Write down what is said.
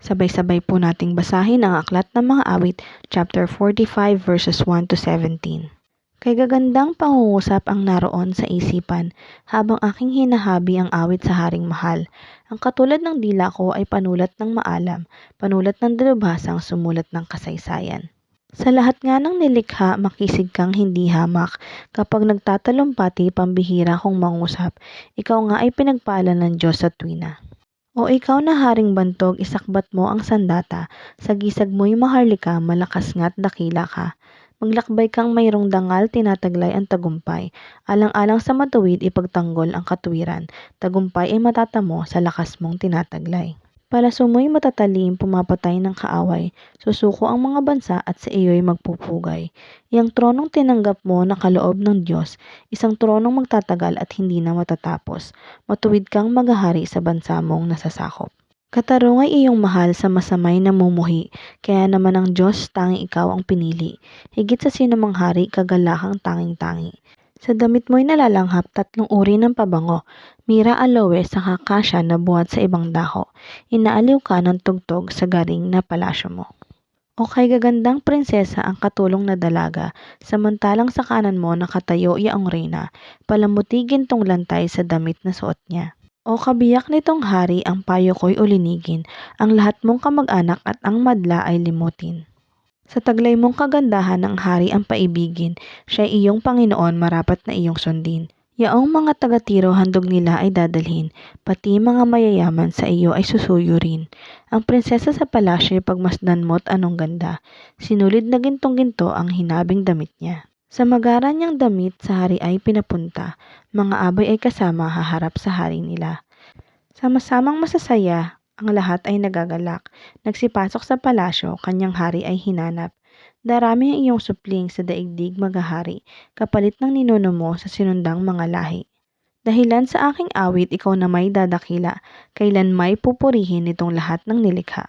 Sabay-sabay po nating basahin ang Aklat ng Mga Awit, chapter 45 verses 1 to 17. Kay gagandang pangungusap ang naroon sa isipan, habang aking hinahabi ang awit sa Haring Mahal. Ang katulad ng dila ko ay panulat ng maalam, panulat ng dalubhasang sumulat ng kasaysayan. Sa lahat nga ng nilikha, makisig kang hindi hamak. Kapag nagtatalumpati, pambihira kong mangusap. Ikaw nga ay pinagpala ng Diyos sa tuwina. O ikaw na haring bantog, isakbat mo ang sandata. Sa gisag mo'y maharlika, malakas nga't dakila ka. Maglakbay kang mayroong dangal, tinataglay ang tagumpay. Alang-alang sa matuwid, ipagtanggol ang katuwiran. Tagumpay ay matatamo sa lakas mong tinataglay. Palaso mo'y matatalim, pumapatay ng kaaway. Susuko ang mga bansa at sa iyo'y magpupugay. Iyang tronong tinanggap mo na kaloob ng Diyos, isang tronong magtatagal at hindi na matatapos. Matuwid kang maghahari sa bansa mong nasasakop. Katarungan ay iyong mahal sa masamay namumuhi, kaya naman ang Diyos tanging ikaw ang pinili. Higit sa sinumang hari, kagalakang tanging-tangi. Sa damit mo'y nalalanghap 3 uri ng pabango, mira, aloe, saka kasya na buhat sa ibang dako. Inaaliw ka ng tugtog sa garing na palasyo mo. O kay gagandang prinsesa ang katulong na dalaga, samantalang sa kanan mo nakatayo yaong reyna, palamuti gintong lantay sa damit na suot niya. O kabiyak nitong hari, ang payo ko'y ulinigin, ang lahat mong kamag-anak at ang madla ay limutin. Sa taglay mong kagandahan ng hari ang paibigin, siya iyong Panginoon, marapat na iyong sundin. Yaong mga taga-Tiro handog nila ay dadalhin, pati mga mayayaman sa iyo ay susuyo rin. Ang prinsesa sa palasyo pagmasdan mo't anong ganda, sinulid na gintong-ginto ang hinabing damit niya. Sa magaran niyang damit sa hari ay pinapunta, mga abay ay kasama haharap sa hari nila. Sama-samang masasaya, ang lahat ay nagagalak. Nagsipasok sa palasyo, kanyang hari ay hinanap. Darami ang iyong supling sa daigdig maghahari, kapalit ng ninuno mo sa sinundang mga lahi. Dahilan sa aking awit, ikaw na may dadakila, kailan may pupurihin nitong lahat ng nilikha.